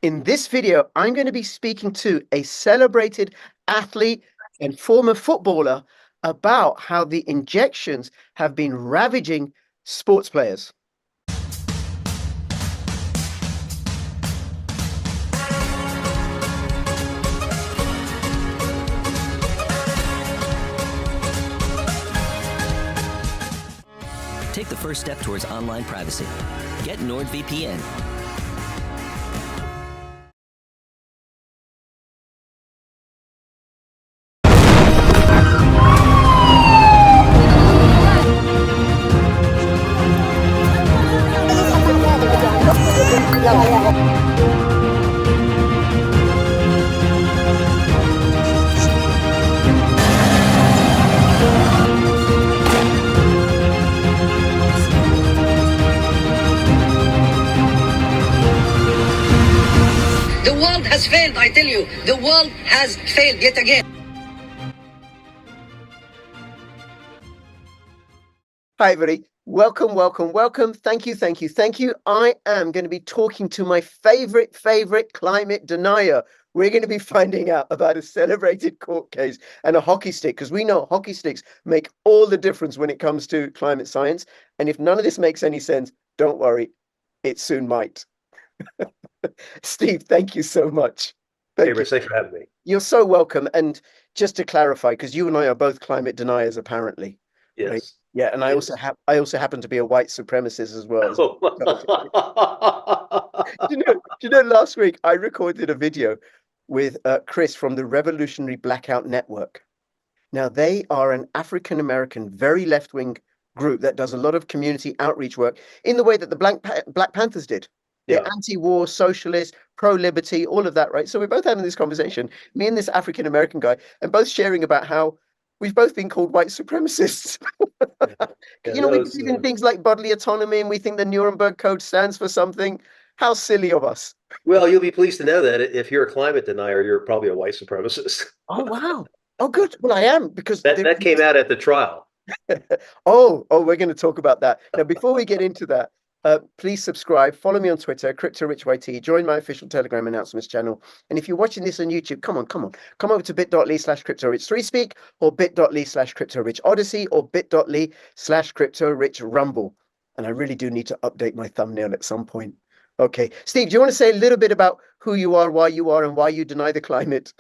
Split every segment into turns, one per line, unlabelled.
In this video, I'm going to be speaking to a celebrated athlete and former footballer about how the injections have been ravaging sports players.
Take the first step towards online privacy. Get NordVPN.
The world has failed, I tell you. The world has failed yet again.
Hi, everybody. Welcome, welcome, welcome. Thank you, thank you, thank you. I am going to be talking to my favorite climate denier. We're going to be finding out about a celebrated court case and a hockey stick, because we know hockey sticks make all the difference when it comes to climate science. And if none of this makes any sense, don't worry, it soon might. Steve, thank you so much.
Hey, Rich, thanks for having me.
You're so welcome. And just to clarify, because you and I are both climate deniers, apparently.
Yes.
Right? Yeah, and I also happen to be a white supremacist as well. Last week I recorded a video with Chris from the Revolutionary Blackout Network. Now, they are an African American, very left-wing group that does a lot of community outreach work in the way that the Black Panthers did. They're anti-war, socialist, pro-liberty, all of that, right? So we're both having this conversation, me and this African American guy, and both sharing about how we've both been called white supremacists. We believe in things like bodily autonomy, and we think the Nuremberg Code stands for something. How silly of us.
Well, you'll be pleased to know that if you're a climate denier, you're probably a white supremacist.
Oh, wow. Oh, good. Well, I am, because
that came out at the trial.
Oh, we're going to talk about that. Now, before we get into that, please subscribe, follow me on Twitter, CryptoRichYT, join my official Telegram announcements channel. And if you're watching this on YouTube, come over to bit.ly/CryptoRich3Speak or bit.ly/CryptoRichOdyssey or bit.ly/CryptoRichRumble. And I really do need to update my thumbnail at some point. Okay. Steve, do you want to say a little bit about who you are, and why you deny the climate?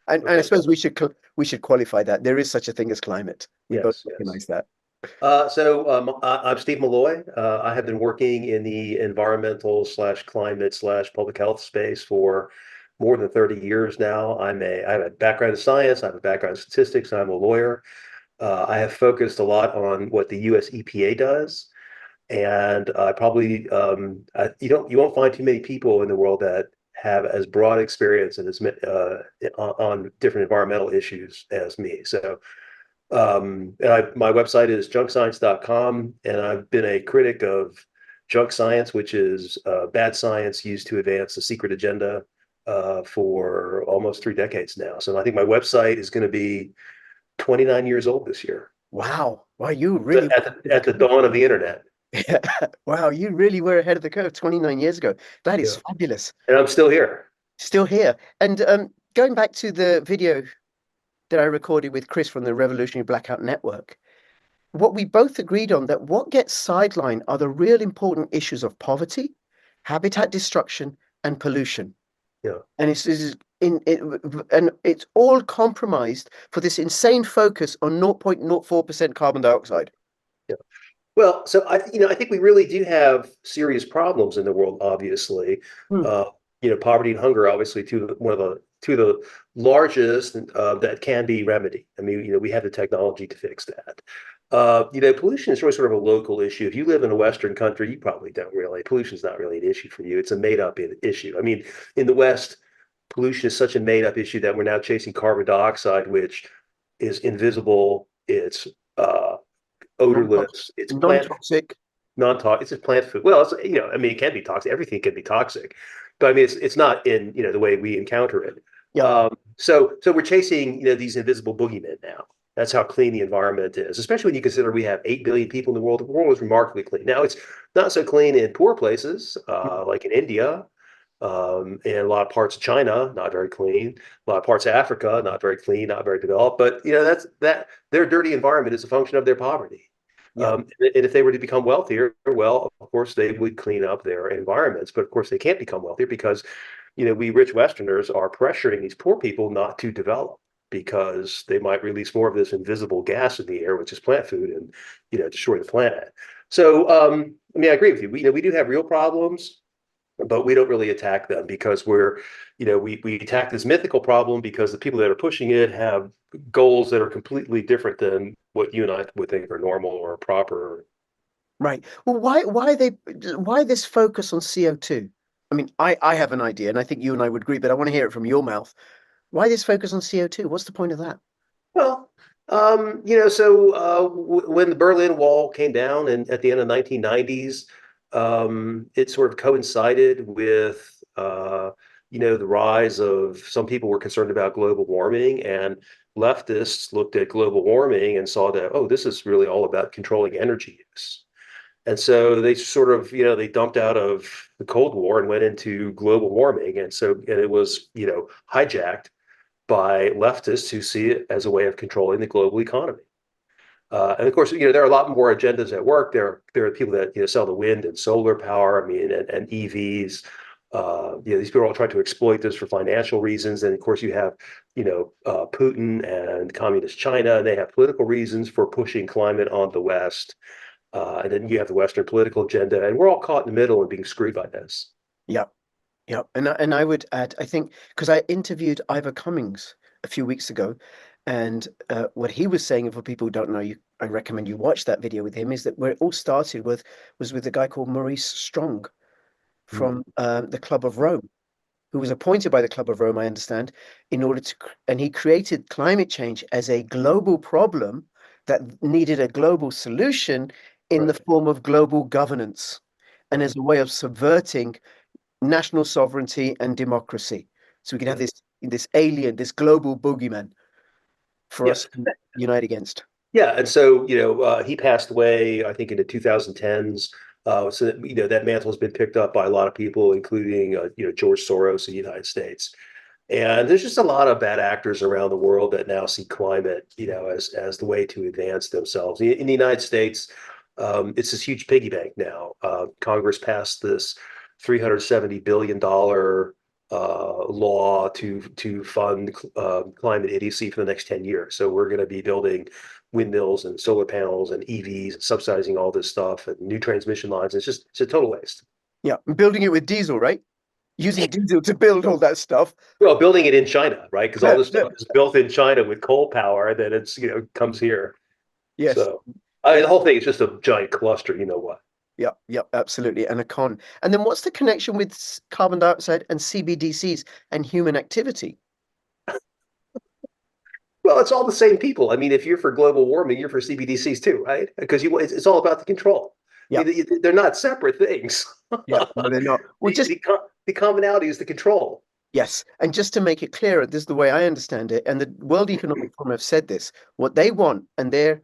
And I suppose we should qualify that. There is such a thing as climate. We both recognize that.
I'm Steve Milloy. I have been working in the environmental/climate/public health space for more than 30 years now. I have a background in science. I have a background in statistics. I'm a lawyer. I have focused a lot on what the U.S. EPA does, and I probably you won't find too many people in the world that have as broad experience and as on different environmental issues as me. So. My website is junkscience.com, and I've been a critic of junk science, which is bad science used to advance the secret agenda for almost 3 decades now. So I think my website is going to be 29 years old this year.
Wow. You really
at the dawn of the internet.
Yeah. Wow, you really were ahead of the curve 29 years ago. That is fabulous.
And I'm still here.
Still here. And going back to the video that I recorded with Chris from the Revolutionary Blackout Network, what we both agreed on, that what gets sidelined are the real important issues of poverty, habitat destruction, and pollution.
Yeah.
And it's all compromised for this insane focus on 0.04% carbon dioxide.
Yeah. Well, so I think we really do have serious problems in the world, obviously. Poverty and hunger, obviously, two of the largest that can be remedied. I mean, we have the technology to fix that. Pollution is really sort of a local issue. If you live in a Western country, you probably don't really. Pollution is not really an issue for you. It's a made-up issue. I mean, in the West, pollution is such a made-up issue that we're now chasing carbon dioxide, which is invisible. It's odorless. It's
non-toxic.
It's just plant food. Well, it can be toxic. Everything can be toxic. But I mean, it's not in the way we encounter it.
Yeah.
So we're chasing these invisible boogeymen now. That's how clean the environment is, especially when you consider we have 8 billion people in the world. The world is remarkably clean. Now, it's not so clean in poor places like in India, And a lot of parts of China, not very clean. A lot of parts of Africa, not very clean, not very developed. But that's that their dirty environment is a function of their poverty.
Yeah.
And if they were to become wealthier, well, of course they would clean up their environments. But of course they can't become wealthier because we rich Westerners are pressuring these poor people not to develop because they might release more of this invisible gas in the air, which is plant food, and destroy the planet. So, I mean, I agree with you. We do have real problems, but we don't really attack them because we attack this mythical problem because the people that are pushing it have goals that are completely different than what you and I would think are normal or proper.
Right. Well, why this focus on CO2? I mean, I have an idea, and I think you and I would agree, but I want to hear it from your mouth. Why this focus on CO2? What's the point of that?
Well, so when the Berlin Wall came down and at the end of the 1990s, it sort of coincided with the rise of some people were concerned about global warming, and leftists looked at global warming and saw that, oh, this is really all about controlling energy use. And so they sort of, they dumped out of the Cold War and went into global warming. And it was, hijacked by leftists who see it as a way of controlling the global economy. And of course, there are a lot more agendas at work. There are people that sell the wind and solar power. I mean, and EVs. These people are all trying to exploit this for financial reasons. And of course, you have Putin and communist China. And they have political reasons for pushing climate on the West. And then you have the Western political agenda, and we're all caught in the middle and being screwed by this.
Yeah. Yeah. And I would add, I think, because I interviewed Ivor Cummings a few weeks ago, and what he was saying, and for people who don't know, I recommend you watch that video with him, is that where it all started was with a guy called Maurice Strong from the Club of Rome, who was appointed by the Club of Rome, I understand, in order to, and he created climate change as a global problem that needed a global solution in the
Right.
form of global governance and as a way of subverting national sovereignty and democracy. So we can have
Yeah.
this global boogeyman for
Yeah.
us to unite against.
Yeah, and so he passed away, I think, in the 2010s. So that, that mantle has been picked up by a lot of people, including George Soros in the United States. And there's just a lot of bad actors around the world that now see climate, as the way to advance themselves. In the United States, it's this huge piggy bank now. Congress passed this $370 billion law to fund climate idiocy for the next 10 years. So we're going to be building windmills and solar panels and EVs, and subsidizing all this stuff and new transmission lines. It's a total waste.
Yeah, and building it with diesel, right? Using diesel to build all that stuff.
Well, building it in China, right? Because all this stuff is built in China with coal power, then it's comes here.
Yes.
So the whole thing is just a giant cluster. You know what?
Yep, absolutely. And a con. And then what's the connection with carbon dioxide and CBDCs and human activity?
Well, it's all the same people. I mean, if you're for global warming, you're for CBDCs too, right? Because it's all about the control.
Yeah.
They're not separate things.
Yeah, no, they're not. Well,
The commonality is the control.
yes. And just to make it clearer, this is the way I understand it. And the World Economic Forum have said this. What they want, and their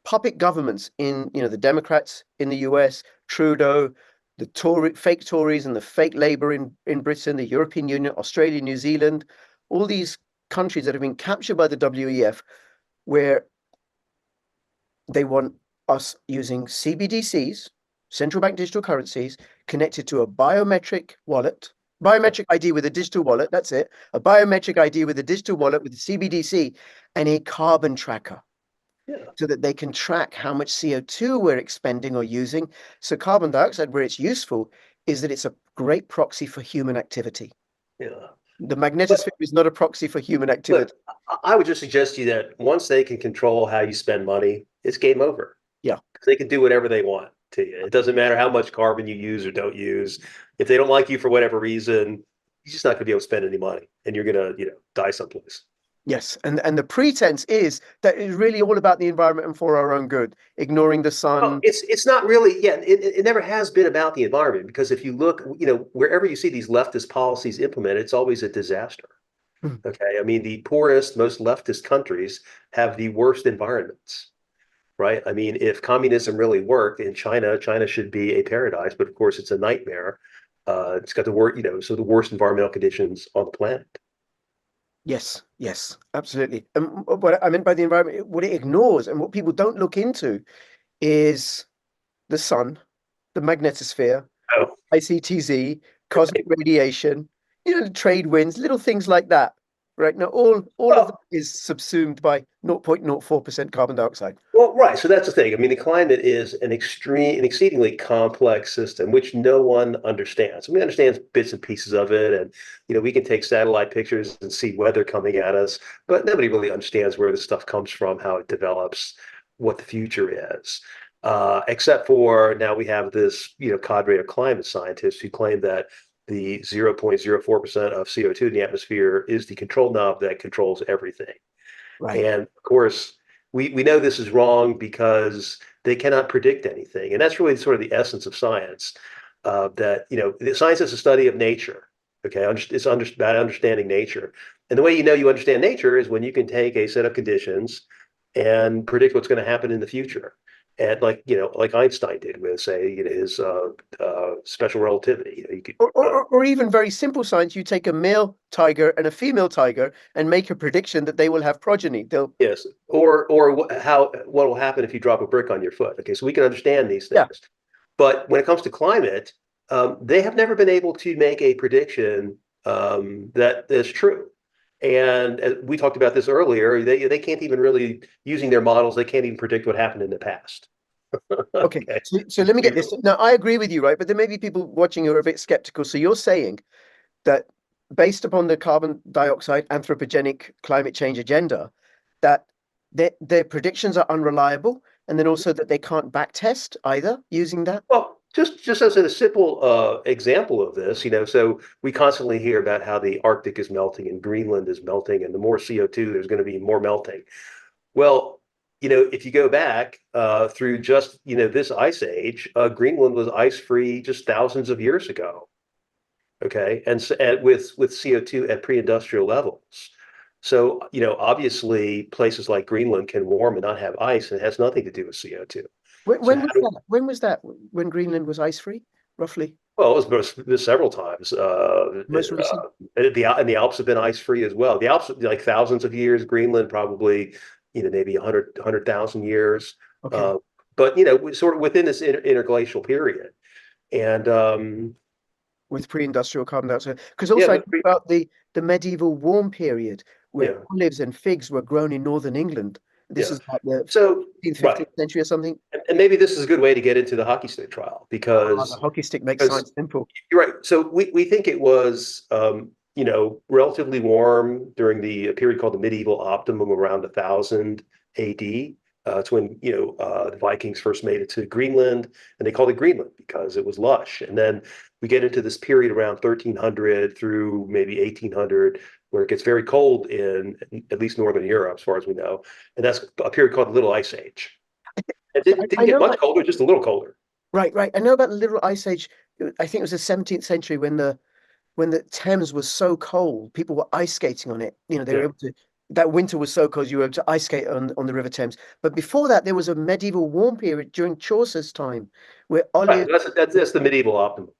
puppet governments in, the Democrats in the US, Trudeau, the fake Tories and the fake Labour in Britain, the European Union, Australia, New Zealand, all these countries that have been captured by the WEF, where they want us using CBDCs, central bank digital currencies, connected to a biometric ID with a digital wallet, that's it, a biometric ID with a digital wallet with a CBDC and a carbon tracker.
Yeah.
So that they can track how much CO2 we're expending or using. So carbon dioxide, where it's useful, is that it's a great proxy for human activity.
Yeah.
The magnetosphere is not a proxy for human activity.
I would just suggest to you that once they can control how you spend money, it's game over.
Yeah.
They can do whatever they want to you. It doesn't matter how much carbon you use or don't use. If they don't like you for whatever reason, you're just not going to be able to spend any money, and you're going to, die someplace.
Yes, and the pretense is that it's really all about the environment and for our own good, ignoring the sun.
Oh, it's not really. Yeah, it never has been about the environment, because if you look, wherever you see these leftist policies implemented, it's always a disaster. Okay, I mean, the poorest, most leftist countries have the worst environments, right? I mean, if communism really worked in China, China should be a paradise, but of course it's a nightmare. It's got the so the worst environmental conditions on the planet.
Yes, yes, absolutely. And what I meant by the environment, what it ignores and what people don't look into is the sun, the magnetosphere,
Oh,
ICTZ, cosmic radiation, the trade winds, little things like that. Right now, all of that
well,
is subsumed by 0.04% carbon dioxide.
well, right. So that's the thing. I mean, the climate is an exceedingly complex system, which no one understands. We understand bits and pieces of it, and we can take satellite pictures and see weather coming at us, but nobody really understands where the stuff comes from, how it develops, what the future is. Except for now, we have this cadre of climate scientists who claim that the 0.04% of CO2 in the atmosphere is the control knob that controls everything.
Right.
And of course, we know this is wrong because they cannot predict anything. And that's really sort of the essence of science. That science is a study of nature. Okay, it's about understanding nature. And the way you understand nature is when you can take a set of conditions and predict what's going to happen in the future. And like Einstein did with, say, his special relativity. You could,
Or even very simple science, you take a male tiger and a female tiger and make a prediction that they will have progeny. They'll,
yes, or what will happen if you drop a brick on your foot? Okay, so we can understand these
yeah,
things. But when it comes to climate, they have never been able to make a prediction that is true. And we talked about this earlier. They can't even really using their models. They can't even predict what happened in the past.
okay.
Okay.
So let me get this. Now, I agree with you, right? But there may be people watching who are a bit skeptical. So you're saying that based upon the carbon dioxide anthropogenic climate change agenda, that their predictions are unreliable, and then also that they can't back test either using that.
Well, just as a simple example of this, so we constantly hear about how the Arctic is melting and Greenland is melting, and the more CO2, there's going to be more melting. Well, if you go back through just this ice age, Greenland was ice free just thousands of years ago. Okay, and with CO2 at pre-industrial levels. So obviously places like Greenland can warm and not have ice, and it has nothing to do with CO2.
When,
So
when
how
was
do
that? When was that? When Greenland was ice free, roughly?
Well, it was several times.
Most recent?
And the Alps have been ice free as well. The Alps, like thousands of years. Greenland, probably, maybe 100,000 years.
Okay.
Uh, but sort of within this interglacial period. And
With pre-industrial carbon dioxide. Because
yeah,
also I think about the medieval warm period where
yeah,
olives and figs were grown in northern England. This
yeah.
is like the
So
15th,
right,
15th century or something.
and maybe this is a good way to get into the hockey stick trial
Ah, the
because
hockey stick makes
because
science simple.
you're right. So we think it was relatively warm during the period called the medieval optimum around 1000 AD. It's when the Vikings first made it to Greenland, and they called it Greenland because it was lush. And then we get into this period around 1300 through maybe 1800, where it gets very cold in at least northern Europe, as far as we know, and that's a period called the Little Ice Age. It
So
didn't
I
get
know
much
about
colder, just a little colder.
right, right. I know about the Little Ice Age. I think it was the 17th century when the Thames was so cold, people were ice skating on it. They were
Yeah.
able to. That winter was so cold, you were able to ice skate on the River Thames. But before that, there was a medieval warm period during Chaucer's time, where
Right.
olive.
That's the medieval optimum.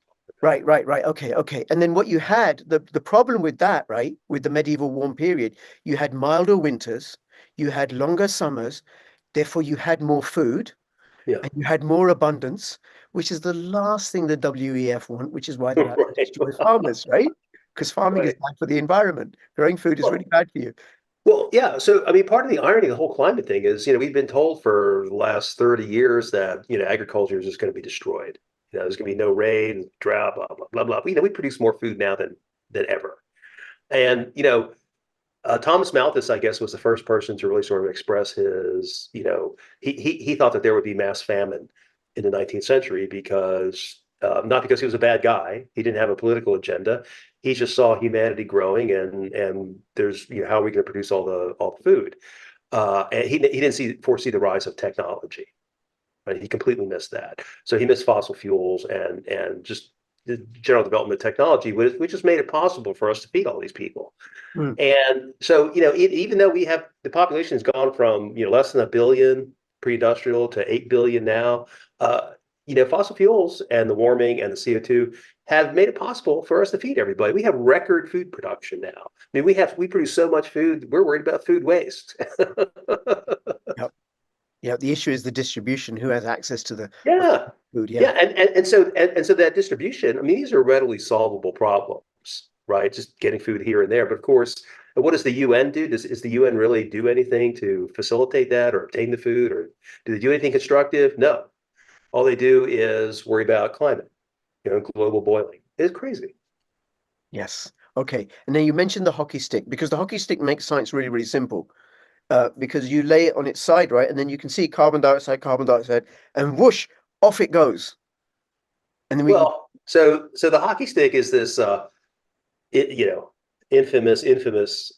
Right, right, right. Okay, okay. And then what you had, the problem with that, right, with the medieval warm period, you had milder winters, you had longer summers, therefore you had more food
Yeah.
and you had more abundance, which is the last thing the WEF want, which is why they're out to
Right.
destroy farmers, right? Because farming is
Right.
bad for the environment. Growing food is really
Well,
bad for you.
well, yeah. So, I mean, part of the irony of the whole climate thing is, we've been told for the last 30 years that, agriculture is just going to be destroyed. There's going to be no rain, drought, blah, blah, blah, blah. We produce more food now than ever. And, Thomas Malthus, I guess, was the first person to really sort of express his, he thought that there would be mass famine in the 19th century because not because he was a bad guy, he didn't have a political agenda. He just saw humanity growing, and there's how are we going to produce all the food? And he didn't foresee the rise of technology. Right? He completely missed that. So he missed fossil fuels and just the general development of technology, which just made it possible for us to feed all these people.
Mm.
And so, even though we have the population has gone from less than a billion pre-industrial to 8 billion now, fossil fuels and the warming and the CO2 have made it possible for us to feed everybody. We have record food production now. I mean, we produce so much food, we're worried about food waste.
Yep. Yeah, the issue is the distribution. Who has access to the
Yeah.
food?
Yeah,
Yeah.
and so that distribution, I mean, these are readily solvable problems, right? Just getting food here and there. But of course, what does the UN do? Is the UN really do anything to facilitate that or obtain the food, or do they do anything constructive? No. All they do is worry about climate, global boiling. It's crazy.
Yes. Okay. And then you mentioned the hockey stick, because the hockey stick makes science really, really simple. Because you lay it on its side, right? And then you can see carbon dioxide, and whoosh, off it goes. And then
Well, so the hockey stick is this it, infamous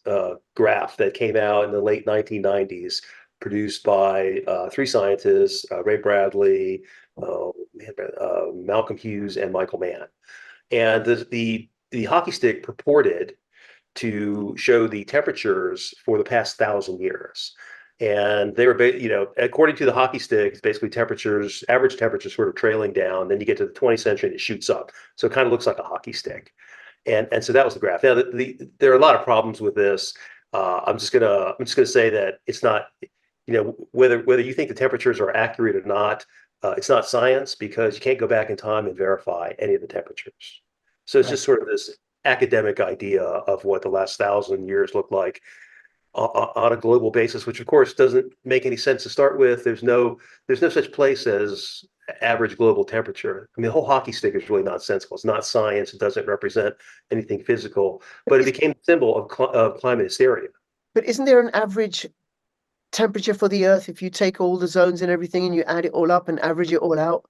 graph that came out in the late 1990s, produced by three scientists, Ray Bradley, Malcolm Hughes, and Michael Mann. And the hockey stick purported to show the temperatures for the past 1,000 years. And they were, according to the hockey stick, it's basically temperatures, average temperatures sort of trailing down. Then you get to the 20th century and it shoots up. So it kind of looks like a hockey stick. And so that was the graph. Now, there are a lot of problems with this. I'm just gonna say that it's not, whether you think the temperatures are accurate or not, it's not science, because you can't go back in time and verify any of the temperatures. So it's just sort of this academic idea of what the last 1,000 years look like on a global basis, which of course doesn't make any sense to start with. There's no such place as average global temperature. I mean, the whole hockey stick is really nonsensical. It's not science. It doesn't represent anything physical, but it became a symbol of climate hysteria.
But isn't there an average temperature for the Earth if you take all the zones and everything and you add it all up and average it all out?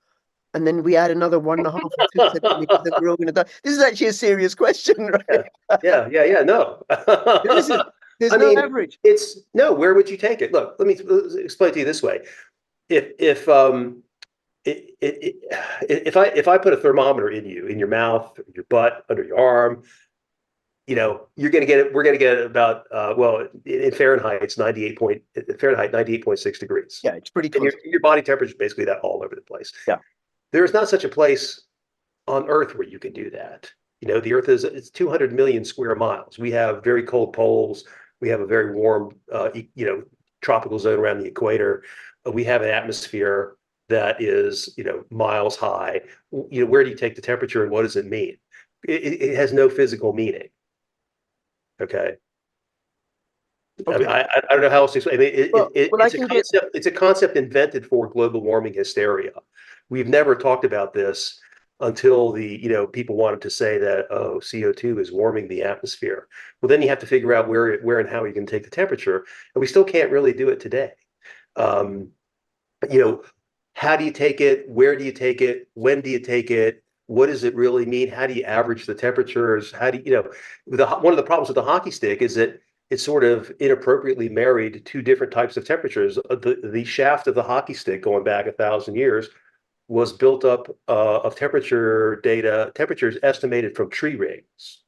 And then we add another 1.5 or 2 centimeters, then we're all going to die. This is actually a serious question, right?
Yeah. No.
There isn't. There's
I
no
mean,
average.
it's no. Where would you take it? Look, let me explain to you this way. If if I put a thermometer in your mouth, your butt, under your arm, you're going to get it. We're going to get it about well, in Fahrenheit, it's 98.6 degrees.
Yeah, it's pretty
And
close.
your body temperature is basically that all over the place.
Yeah.
There is not such a place on Earth where you can do that. The Earth it's 200 million square miles. We have very cold poles. We have a very warm, tropical zone around the equator. We have an atmosphere that is, miles high. Where do you take the temperature and what does it mean? It has no physical meaning. Okay.
Okay.
I don't know how else to explain. I mean, it's a concept invented for global warming hysteria. We've never talked about this until people wanted to say that, oh, CO2 is warming the atmosphere. Well, then you have to figure out where and how you can take the temperature, and we still can't really do it today. How do you take it? Where do you take it? When do you take it? What does it really mean? How do you average the temperatures? How do one of the problems with the hockey stick is that it's sort of inappropriately married two different types of temperatures. The shaft of the hockey stick, going back 1,000 years, was built up of temperatures estimated from tree rings.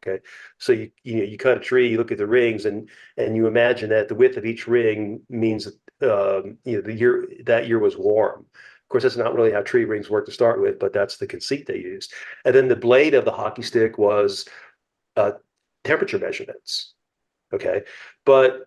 Okay, so you cut a tree, you look at the rings, and you imagine that the width of each ring means that year was warm. Of course, that's not really how tree rings work to start with, but that's the conceit they used. And then the blade of the hockey stick was temperature measurements. Okay, but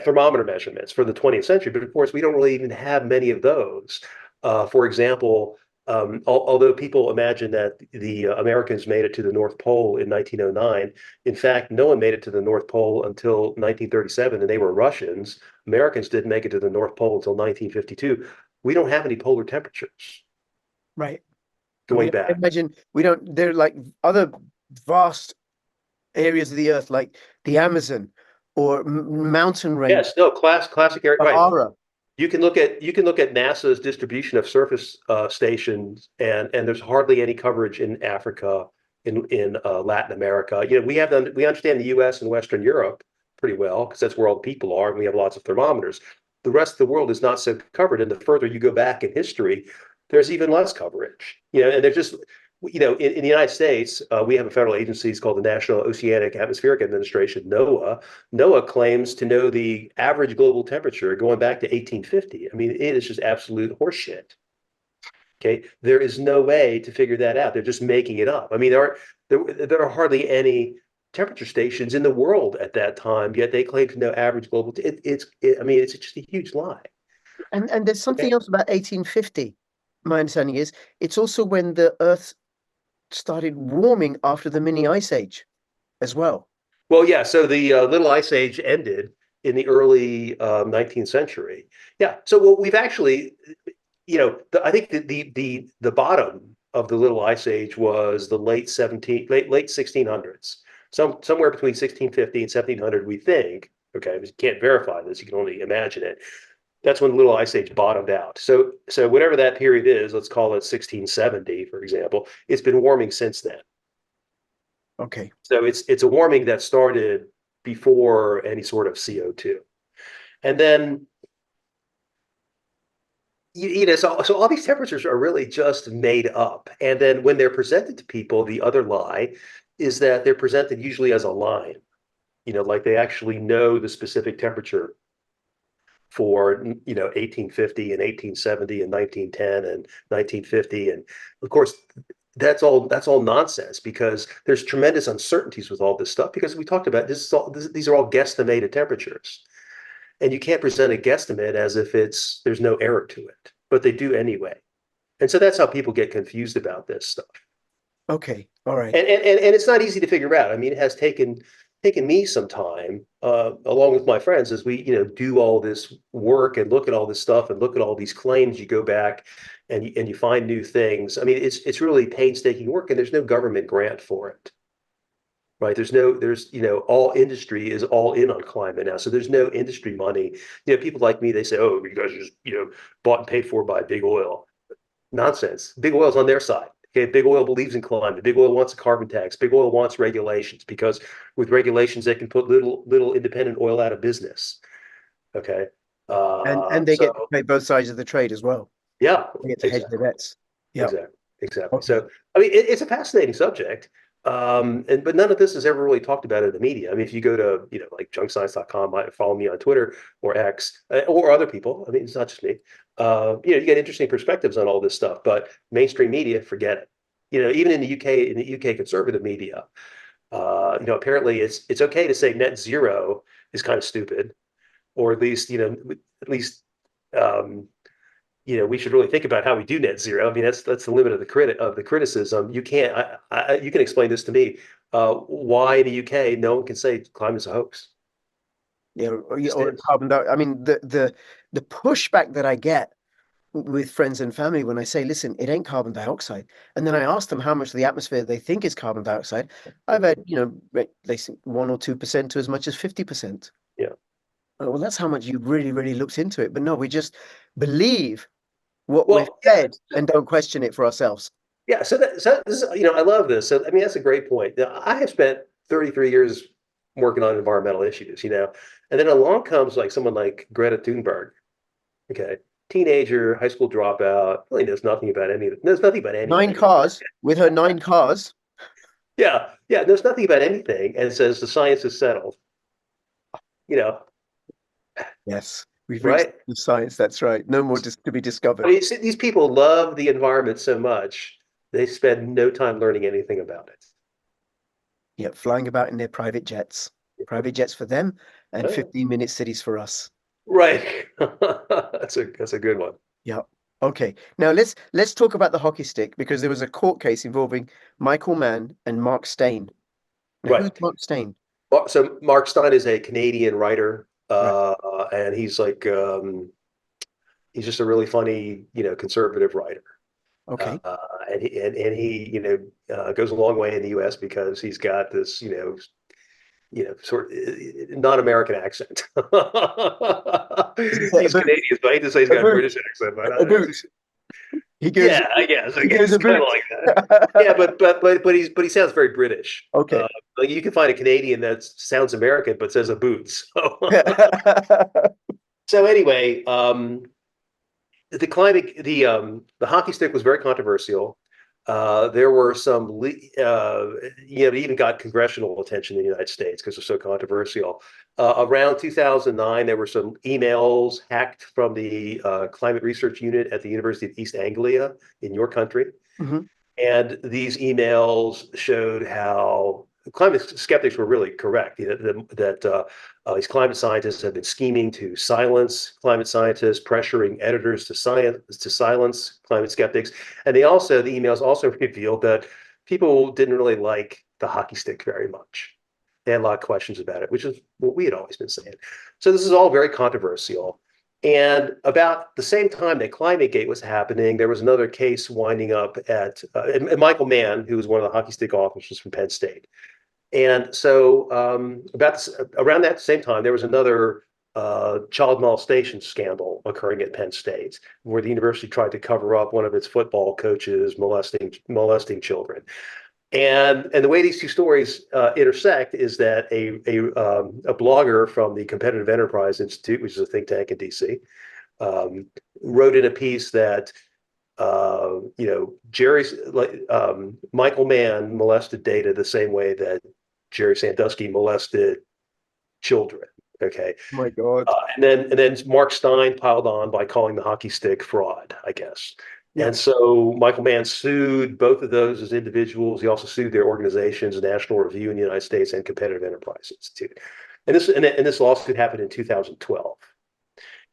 thermometer measurements for the 20th century. But of course, we don't really even have many of those. For example, although people imagine that the Americans made it to the North Pole in 1909, in fact, no one made it to the North Pole until 1937, and they were Russians. Americans didn't make it to the North Pole until 1952. We don't have any polar temperatures.
Right.
Going back.
Imagine we don't. They're like other vast areas of the Earth, like the Amazon or mountain range.
Yes, no, classic area.
Sahara.
Right. You can look at NASA's distribution of surface stations, and there's hardly any coverage in Africa, in Latin America. We understand the U.S. and Western Europe pretty well, because that's where all the people are, and we have lots of thermometers. The rest of the world is not so covered, and the further you go back in history, there's even less coverage. And they're just in the United States, we have a federal agency. It's called the National Oceanic Atmospheric Administration, NOAA. NOAA claims to know the average global temperature going back to 1850. I mean, it is just absolute horseshit. Okay, there is no way to figure that out. They're just making it up. I mean, there are hardly any temperature stations in the world at that time, yet they claim to know average global. I mean, it's just a huge lie.
And there's something
Okay.
else about 1850. My understanding is it's also when the Earth started warming after the mini ice age as well.
Well, yeah. So the Little Ice Age ended in the early 19th century. Yeah. So what we've actually, I think the bottom of the Little Ice Age was the late 1600s, somewhere between 1650 and 1700, we think. Okay, we can't verify this; you can only imagine it. That's when the Little Ice Age bottomed out. So whatever that period is, let's call it 1670, for example. It's been warming since then.
Okay.
So it's a warming that started before any sort of CO2, and then so all these temperatures are really just made up. And then when they're presented to people, the other lie is that they're presented usually as a line, like they actually know the specific temperature for, 1850 and 1870 and 1910 and 1950. And of course, that's all nonsense because there's tremendous uncertainties with all this stuff because we talked about these are all guesstimated temperatures. And you can't present a guesstimate as if there's no error to it, but they do anyway. And so that's how people get confused about this stuff.
Okay. All right.
And it's not easy to figure out. I mean, it has taken me some time, along with my friends, as we do all this work and look at all this stuff and look at all these claims. You go back and you find new things. I mean, it's really painstaking work, and there's no government grant for it. Right. All industry is all in on climate now. So there's no industry money. People like me, they say, oh, you guys are just, bought and paid for by big oil. Nonsense. Big oil's on their side. Okay. Big oil believes in climate. Big oil wants a carbon tax. Big oil wants regulations because with regulations, they can put little independent oil out of business. Okay.
And they
So
get to play both sides of the trade as well.
yeah,
They get to hedge their
exactly.
bets. Yeah.
Exactly.
Okay.
So, I mean, it's a fascinating subject. But none of this is ever really talked about in the media. I mean, if you go to, like junkscience.com, follow me on Twitter or X, or other people. I mean, it's not just me. You get interesting perspectives on all this stuff, but mainstream media, forget it. Even in the UK conservative media, apparently it's okay to say net zero is kind of stupid, or at least, um, we should really think about how we do net zero. I mean, that's the limit of the criticism. You can't. You can explain this to me. Why in the UK no one can say climate's a hoax?
Yeah.
Just
Or
is.
carbon dioxide. I mean, the pushback that I get with friends and family when I say, listen, it ain't carbon dioxide. And then I ask them how much of the atmosphere they think is carbon dioxide. I've had, they think 1 or 2% to as much as 50%.
Yeah.
Well, that's how much you really, really looked into it. But no, we just believe what we're
Well, yeah.
fed and don't question it for ourselves.
Yeah. So this is, I love this. So I mean, that's a great point. Now, I have spent 33 years working on environmental issues, and then along comes like someone like Greta Thunberg. Okay. Teenager, high school dropout, really knows nothing about
Nine
anything.
cars with her 9 cars.
Yeah, yeah, knows nothing about anything and says the science is settled, you know,
Yes, we've reached
right?
the science. That's right. No more to be
I
discovered.
mean, see, these people love the environment so much, they spend no time learning anything about it.
Yeah, flying about in their private jets for them, and
Oh,
15-minute cities for us.
right. That's a good one.
Yeah. Okay. Now let's talk about the hockey stick because there was a court case involving Michael Mann and Mark Steyn. Now, who's
Right.
Mark Steyn?
So Mark Steyn is a Canadian writer,
Right.
and he's just a really funny, conservative writer. Uh,
Okay.
and he goes a long way in the U.S. because he's got this sort of non-American accent.
Is he a
He's
boot?
Canadian, but I hate to say he's
A
got a
boot.
British accent, but
A boot. He goes.
yeah, I guess
He goes
it's
a
kind of
boot.
like that. Yeah, but he sounds very British.
Okay.
Like you can find a Canadian that sounds American but says a boot. So so anyway, the hockey stick was very controversial. There were some, it even got congressional attention in the United States because it's so controversial. Around 2009, there were some emails hacked from the climate research unit at the University of East Anglia in your country.
Mhm.
And these emails showed how climate skeptics were really correct, that these climate scientists have been scheming to silence climate scientists, pressuring editors to silence climate skeptics. And the emails also revealed that people didn't really like the hockey stick very much. They had a lot of questions about it, which is what we had always been saying. So this is all very controversial. And about the same time that ClimateGate was happening, there was another case winding up at and Michael Mann, who was one of the hockey stick officers from Penn State. And so around that same time, there was another child molestation scandal occurring at Penn State, where the university tried to cover up one of its football coaches molesting children. And the way these two stories intersect is that a blogger from the Competitive Enterprise Institute, which is a think tank in DC, wrote in a piece that Michael Mann molested data the same way that Jerry Sandusky molested children. Okay.
Oh my God.
And then Mark Steyn piled on by calling the hockey stick fraud, I guess.
Yeah.
And so Michael Mann sued both of those as individuals. He also sued their organizations, National Review in the United States and Competitive Enterprise Institute. And this lawsuit happened in 2012.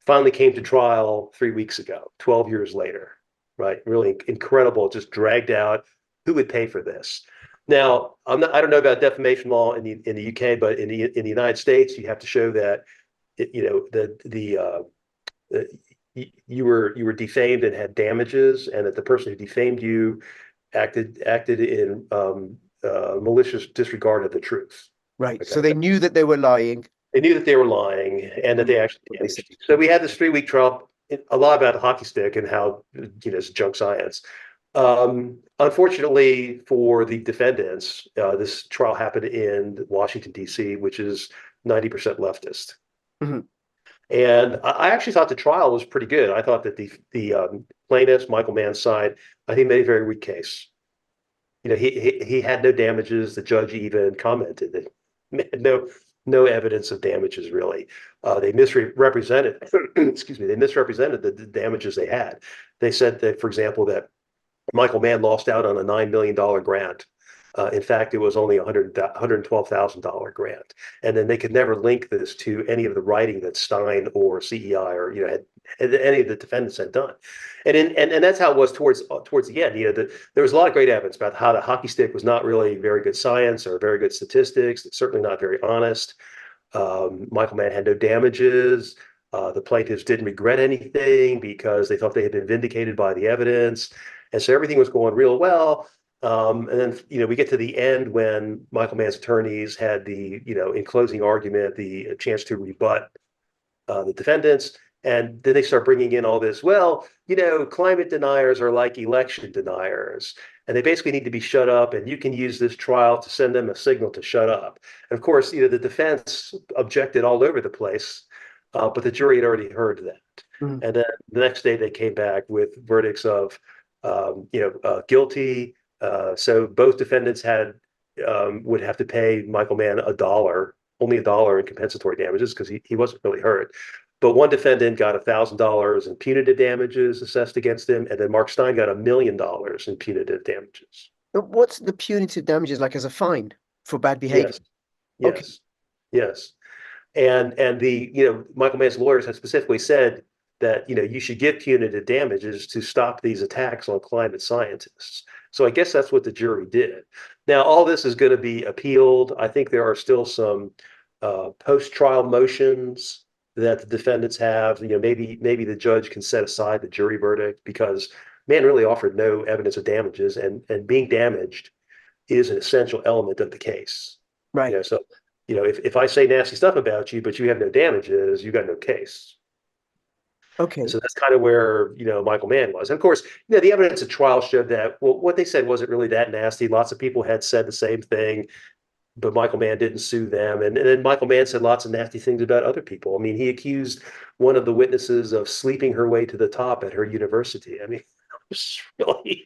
Finally came to trial 3 weeks ago, 12 years later, right? Really incredible. It just dragged out. Who would pay for this? Now, I don't know about defamation law in the UK, but in the United States, you have to show that you were defamed and had damages, and that the person who defamed you acted in malicious disregard of the truth.
Right.
Okay.
So they knew that they were lying.
They knew that they were lying and that they actually damaged you. So we had this 3-week trial, a lot about the hockey stick and how it's junk science. Unfortunately for the defendants, this trial happened in Washington, D.C., which is 90% leftist.
Mm-hmm.
And I actually thought the trial was pretty good. I thought that the plaintiffs, Michael Mann's side, I think made a very weak case. He had no damages. The judge even commented that no evidence of damages really. They misrepresented, excuse me, they misrepresented the damages they had. They said that, for example, that Michael Mann lost out on a $9 million grant. In fact, it was only a $112,000 grant. And then they could never link this to any of the writing that Steyn or CEI or had any of the defendants had done. And that's how it was towards the end. There was a lot of great evidence about how the hockey stick was not really very good science or very good statistics. It's certainly not very honest. Michael Mann had no damages. The plaintiffs didn't regret anything because they thought they had been vindicated by the evidence. And so everything was going real well. And then, we get to the end when Michael Mann's attorneys had in closing argument, the chance to rebut the defendants. And then they start bringing in all this, climate deniers are like election deniers, and they basically need to be shut up. And you can use this trial to send them a signal to shut up. And of course, the defense objected all over the place, but the jury had already heard that. Mm-hmm. And then the next day they came back with verdicts of, guilty. So both defendants would have to pay Michael Mann only $1 in compensatory damages because he wasn't really hurt. But one defendant got $1,000 in punitive damages assessed against him, and then Mark Steyn got $1 million in punitive damages.
But what's the punitive damages like as a fine for bad behavior?
Yes.
Okay.
Yes. And Michael Mann's lawyers have specifically said that you should give punitive damages to stop these attacks on climate scientists. So I guess that's what the jury did. Now, all this is going to be appealed. I think there are still some post-trial motions that the defendants have. Maybe the judge can set aside the jury verdict because Mann really offered no evidence of damages, and being damaged is an essential element of the case.
Right.
So if I say nasty stuff about you, but you have no damages, you got no case.
Okay.
So that's kind of where, Michael Mann was. And of course, the evidence at trial showed that, what they said wasn't really that nasty. Lots of people had said the same thing, but Michael Mann didn't sue them. And then Michael Mann said lots of nasty things about other people. He accused one of the witnesses of sleeping her way to the top at her university. was really,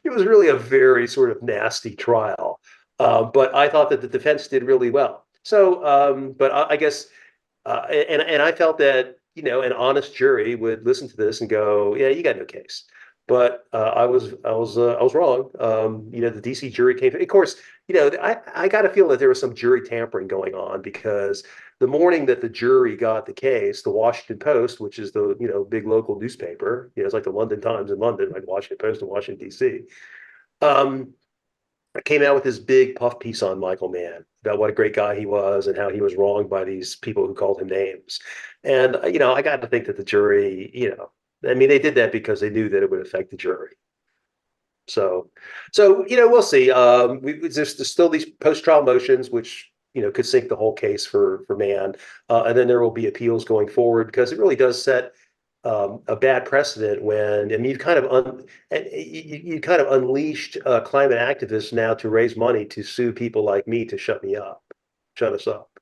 it was really a very sort of nasty trial. But I thought that the defense did really well. So, but I guess, and I felt that, you know, an honest jury would listen to this and go, yeah, you got no case. But I was wrong. You know, the DC jury came. Of course, you know, I got to feel that there was some jury tampering going on, because the morning that the jury got the case, the Washington Post, which is the, you know, big local newspaper, you know, it's like the London Times in London, like Washington Post in Washington D.C. Came out with this big puff piece on Michael Mann about what a great guy he was and how he was wronged by these people who called him names. And, you know, I got to think that the jury, you know, I mean, they did that because they knew that it would affect the jury. So you know, we'll see. There's still these post-trial motions, which, you know, could sink the whole case for Mann, and then there will be appeals going forward, because it really does set a bad precedent when, I mean, you kind of unleashed climate activists now to raise money to sue people like me to shut us up.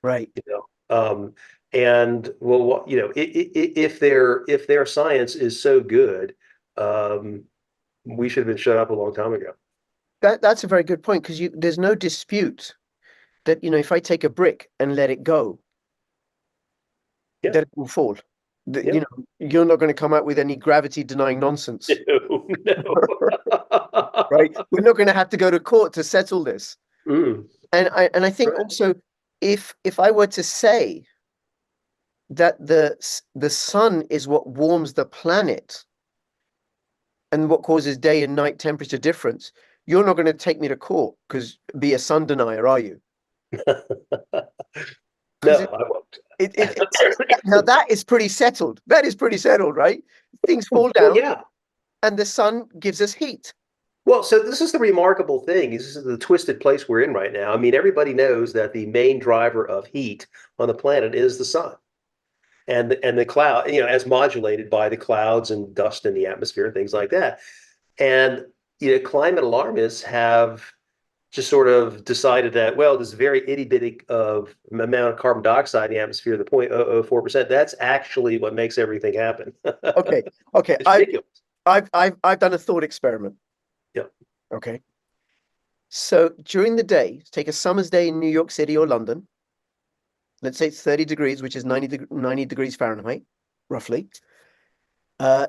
Right.
You know, and well, you know, if their science is so good, we should have been shut up a long time ago.
That's a very good point, because there's no dispute that, you know, if I take a brick and let it go,
Yeah.
that it will fall.
Yeah.
You know, you're not going to come out with any gravity denying nonsense.
No.
Right? We're not going to have to go to court to settle this.
Mm.
And I think
Right.
also, if I were to say that the sun is what warms the planet and what causes day and night temperature difference, you're not going to take me to court because be a sun denier, are you?
No, I won't.
Now that is pretty settled. That is pretty settled, right? Things fall down,
Well, yeah.
and the sun gives us heat.
Well, so this is the remarkable thing. This is the twisted place we're in right now. I mean, everybody knows that the main driver of heat on the planet is the sun, and the cloud, you know, as modulated by the clouds and dust in the atmosphere and things like that. And, you know, climate alarmists have just sort of decided that, well, this very itty bitty of amount of carbon dioxide in the atmosphere, the 0.004%, that's actually what makes everything happen.
Okay.
It's ridiculous.
I've done a thought experiment.
Yeah.
Okay. So during the day, take a summer's day in New York City or London. Let's say it's 30 degrees, which is 90 degrees Fahrenheit, roughly. And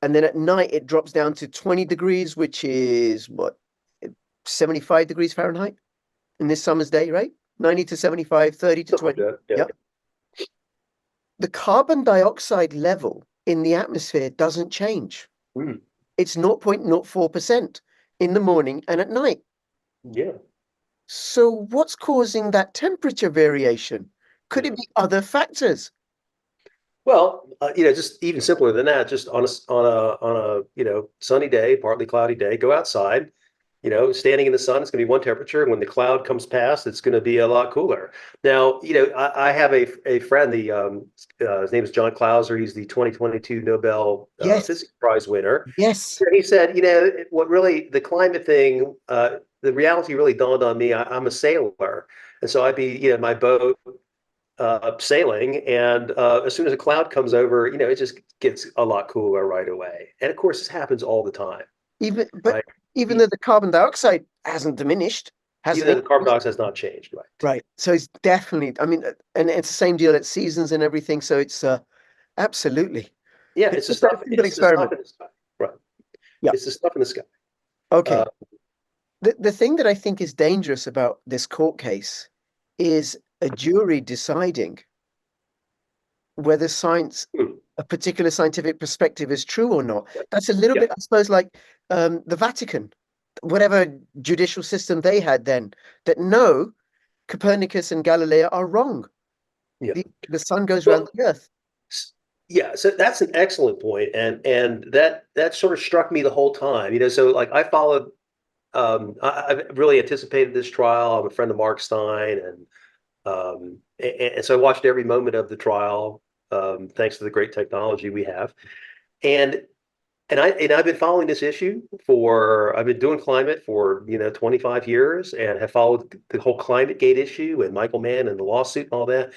then at night it drops down to 20 degrees, which is what, 75 degrees Fahrenheit in this summer's day, right? 90 to 75, 30 to 20.
Like that, yeah.
Yep. The carbon dioxide level in the atmosphere doesn't change.
Mm.
It's 0.04% in the morning and at night.
Yeah.
So what's causing that temperature variation? Could it be other factors?
Well, you know, just even simpler than that, just on a you know, sunny day, partly cloudy day, go outside. You know, standing in the sun, it's going to be one temperature. And when the cloud comes past, it's going to be a lot cooler. Now, you know, I have a friend, his name is John Clauser. He's the 2022 Nobel
Yes.
Physics Prize winner.
Yes.
He said, you know, what really, the climate thing, the reality really dawned on me. I'm a sailor. And so I'd be, you know, my boat sailing. And as soon as a cloud comes over, you know, it just gets a lot cooler right away. And of course, this happens all the time.
Even though the carbon dioxide hasn't diminished,
Even though the carbon dioxide has not changed, right?
Right. So it's definitely, I mean, and it's the same deal at seasons and everything. So it's absolutely.
Yeah, it's the stuff. It's the stuff in the sky, right?
Yeah,
it's the stuff in the sky.
Okay. The thing that I think is dangerous about this court case is a jury deciding whether a particular scientific perspective is true or not. That's a little bit, I suppose, like the Vatican, whatever judicial system they had then, that no, Copernicus and Galileo are wrong.
Yeah.
The sun goes around the earth.
Yeah, so that's an excellent point, and that sort of struck me the whole time. You know, so like I followed, I really anticipated this trial. I'm a friend of Mark Steyn, and so I watched every moment of the trial, thanks to the great technology we have, and I've been following this issue I've been doing climate for, you know, 25 years, and have followed the whole Climate Gate issue and Michael Mann and the lawsuit and all that.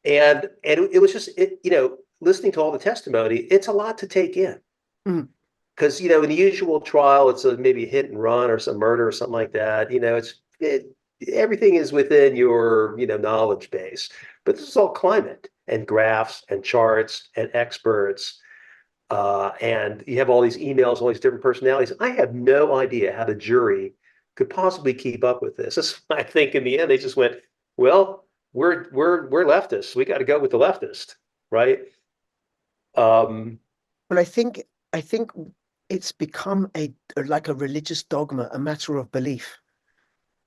And it was just, you know, listening to all the testimony, it's a lot to take in.
Mm.
Because, in the usual trial, it's maybe a hit and run or some murder or something like that. Everything is within your, knowledge base. But this is all climate and graphs and charts and experts. And you have all these emails, all these different personalities. I have no idea how the jury could possibly keep up with this. That's why I think in the end they just went, well, we're leftists. We got to go with the leftist, right?
But I think it's become like a religious dogma, a matter of belief.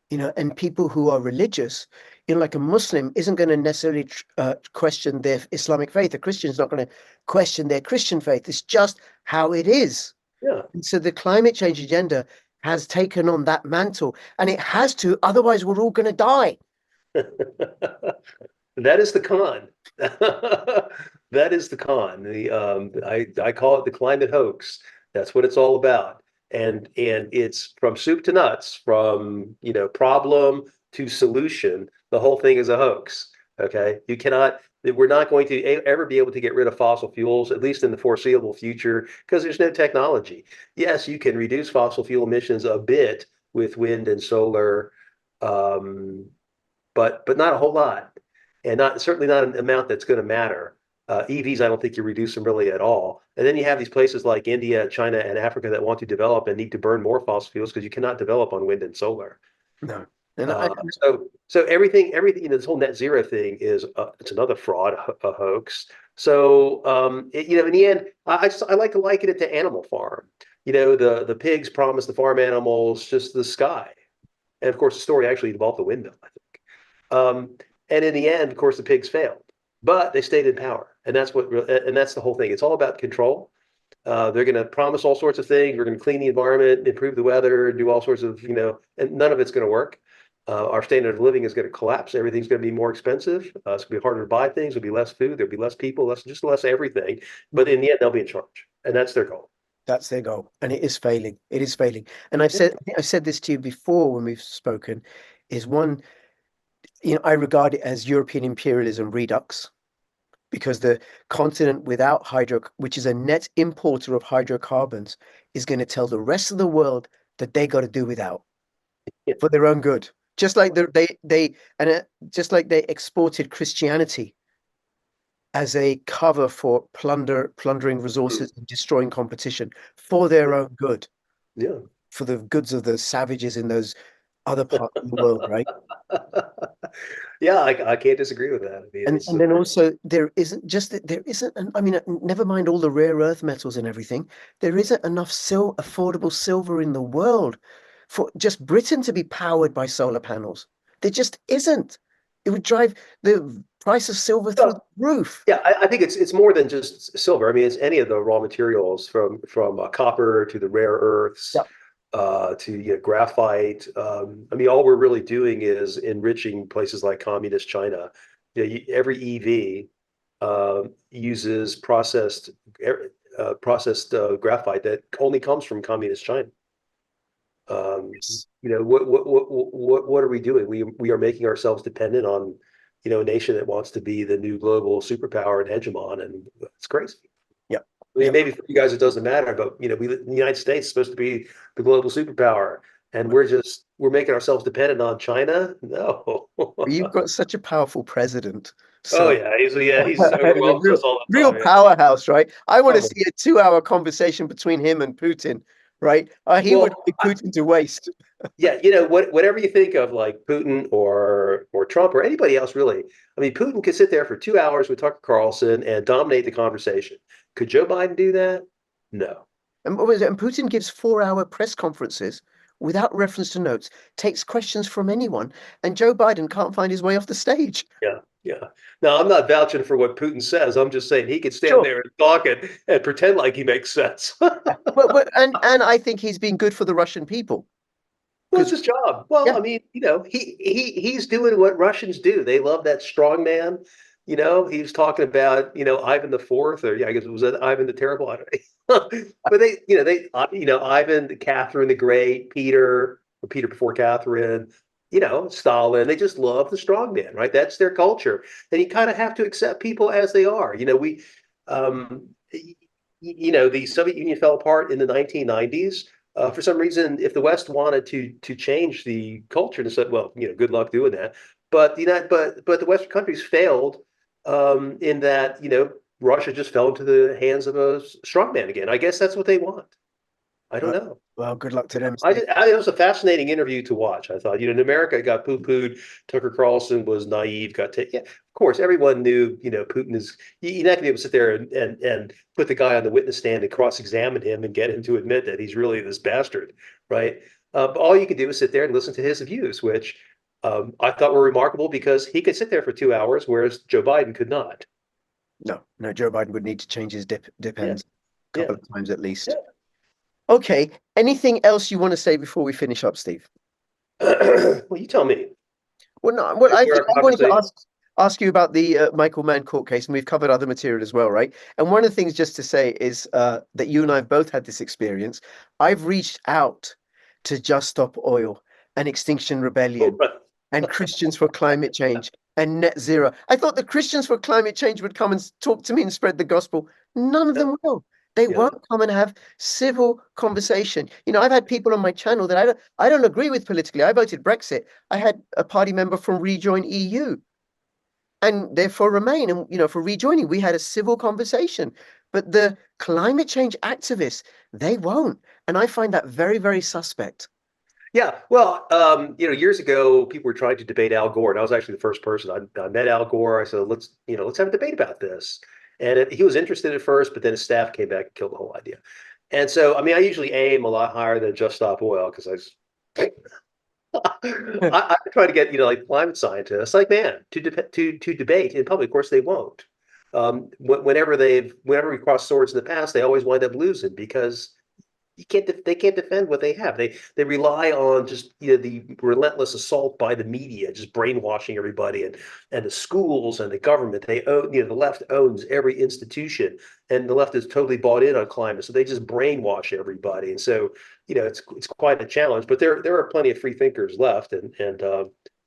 And people who are religious, like a Muslim isn't going to necessarily question their Islamic faith. A Christian's not going to question their Christian faith. It's just how it is.
Yeah.
And so the climate change agenda has taken on that mantle, and it has to, otherwise we're all going to die.
That is the con. That is the con. I call it the climate hoax. That's what it's all about. And it's from soup to nuts, from problem to solution. The whole thing is a hoax. Okay, we're not going to ever be able to get rid of fossil fuels, at least in the foreseeable future, because there's no technology. Yes, you can reduce fossil fuel emissions a bit with wind and solar, but not a whole lot, and certainly not an amount that's going to matter. EVs, I don't think you reduce them really at all. And then you have these places like India, China, and Africa that want to develop and need to burn more fossil fuels because you cannot develop on wind and solar.
No. And
So everything, this whole net zero thing is it's another fraud, a hoax. So in the end, I like to liken it to Animal Farm. The pigs promise the farm animals just the sky, and of course the story actually involved the windmill, I think. And in the end, of course, the pigs failed, but they stayed in power, and that's the whole thing. It's all about control. They're going to promise all sorts of things. We're going to clean the environment, improve the weather, do all sorts of, and none of it's going to work. Our standard of living is going to collapse. Everything's going to be more expensive. It's going to be harder to buy things. There'll be less food. There'll be less people, less everything. But in the end, they'll be in charge, and that's their goal.
That's their goal, and it is failing. It is failing. And I said this to you before when we've spoken. Is one, I regard it as European imperialism redux, because the continent without which is a net importer of hydrocarbons, is going to tell the rest of the world that they got to do without for their own good. Just like just like they exported Christianity as a cover for plundering resources and destroying competition for their own good.
Yeah.
For the goods of the savages in those other parts of the world, right?
Yeah, I can't disagree with that. I mean,
and then also there isn't, I mean, never mind all the rare earth metals and everything, there isn't enough affordable silver in the world for just Britain to be powered by solar panels. There just isn't. It would drive the price of silver through the roof.
Yeah, I think it's more than just silver. I mean, it's any of the raw materials from copper to the rare earths.
Yeah.
To graphite. I mean, all we're really doing is enriching places like communist China. Every EV uses processed graphite that only comes from communist China.
Yes.
What are we doing? We are making ourselves dependent on a nation that wants to be the new global superpower and hegemon, and it's crazy.
Yeah.
I mean, maybe for you guys it doesn't matter, but the United States is supposed to be the global superpower, and we're making ourselves dependent on China. No.
You've got such a powerful president. So.
Oh yeah, he's overwhelmed us all the time.
Real powerhouse, right? I want to see a 2-hour conversation between him and Putin, right? He would put Putin to waste.
Yeah, whatever you think of, like Putin or Trump or anybody else, really. I mean, Putin could sit there for 2 hours with Tucker Carlson and dominate the conversation. Could Joe Biden do that? No.
And Putin gives 4-hour press conferences without reference to notes, takes questions from anyone, and Joe Biden can't find his way off the stage.
Yeah. Now, I'm not vouching for what Putin says. I'm just saying he could stand there and talk and pretend like he makes sense.
and I think he's been good for the Russian people.
Well, it's his job. Well, yeah. I mean, he's doing what Russians do. They love that strong man. He was talking about, Ivan the Fourth, or I guess it was Ivan the Terrible. I don't know. But Ivan, Catherine the Great, Peter before Catherine, Stalin. They just love the strong man, right? That's their culture, and you kind of have to accept people as they are. The Soviet Union fell apart in the 1990s. For some reason, if the West wanted to change the culture and said, well, good luck doing that. But the Western countries failed in that, Russia just fell into the hands of a strongman again. I guess that's what they want. I don't
Well,
know.
well, good luck to them,
I
Steve.
did, I, it was a fascinating interview to watch. I thought, in America, it got poo-pooed. Tucker Carlson was naive. Yeah, of course, everyone knew, Putin is. You're not gonna be able to sit there and put the guy on the witness stand and cross-examine him and get him to admit that he's really this bastard, right? But all you can do is sit there and listen to his views, which I thought were remarkable because he could sit there for 2 hours, whereas Joe Biden could not.
No, no, Joe Biden would need to change his dip
Yeah,
ends a
yeah,
couple of times at
yeah.
least. Okay. Anything else you want to say before we finish up, Steve?
Well, you tell me.
Well, no. Well, I
Where
think
our
I wanted to
conversation.
ask you about the Michael Mann court case, and we've covered other material as well, right? And one of the things just to say is that you and I have both had this experience. I've reached out to Just Stop Oil and Extinction Rebellion and Christians for Climate Change and Net Zero. I thought the Christians for Climate Change would come and talk to me and spread the gospel. None of them will. They
Yeah.
won't come and have civil conversation. I've had people on my channel that I don't agree with politically. I voted Brexit. I had a party member from Rejoin EU and therefore Remain. And, for rejoining, we had a civil conversation. But the climate change activists, they won't. And I find that very, very suspect.
Yeah, well, years ago, people were trying to debate Al Gore, and I was actually the first person. I met Al Gore. I said, let's have a debate about this. And he was interested at first, but then his staff came back and killed the whole idea. And so, I mean, I usually aim a lot higher than Just Stop Oil because I try to get, like climate scientists, like, man, to debate in public. Of course, they won't. Whenever we cross swords in the past, they always wind up losing because they can't defend what they have. They rely on just the relentless assault by the media, just brainwashing everybody, and the schools and the government. They own, the left owns every institution, and the left is totally bought in on climate, so they just brainwash everybody. And so it's quite a challenge. But there are plenty of free thinkers left, and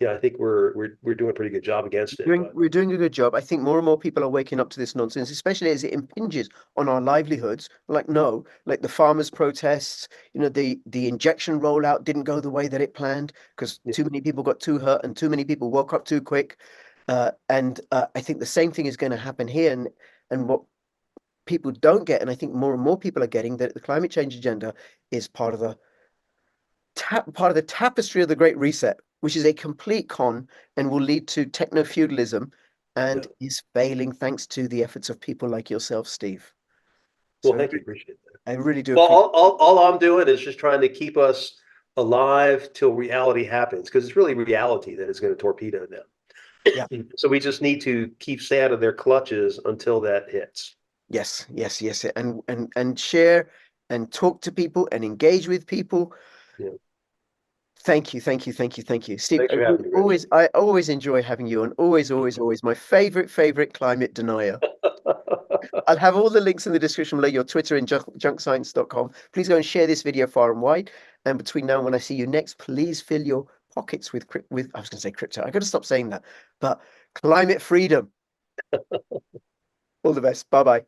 I think we're doing a pretty good job against it. But
We're doing a good job. I think more and more people are waking up to this nonsense, especially as it impinges on our livelihoods. Like the farmers' protests, the injection rollout didn't go the way that it planned because too many people got too hurt and too many people woke up too quick. And I think the same thing is going to happen here. And what people don't get, and I think more and more people are getting, that the climate change agenda is part of the tapestry of the Great Reset, which is a complete con and will lead to techno-feudalism
yeah.
and is failing thanks to the efforts of people like yourself, Steve.
Well,
So
thank you. Appreciate that.
I really do
Well,
appreciate
all I'm doing is just trying to keep us alive till reality happens, because it's really reality that is going to torpedo them.
Yeah.
So we just need to keep stay out of their clutches until that hits.
Yes, yes, yes. And share and talk to people and engage with people.
Yeah.
Thank you, thank you, thank you, thank you. Steve,
Thanks for having me, Rich.
I always enjoy having you on. Always, always, always my favorite climate denier. I'll have all the links in the description below, your Twitter and junkscience.com. Please go and share this video far and wide. And between now and when I see you next, please fill your pockets with I was going to say crypto. I got to stop saying that. But climate freedom. All the best. Bye bye.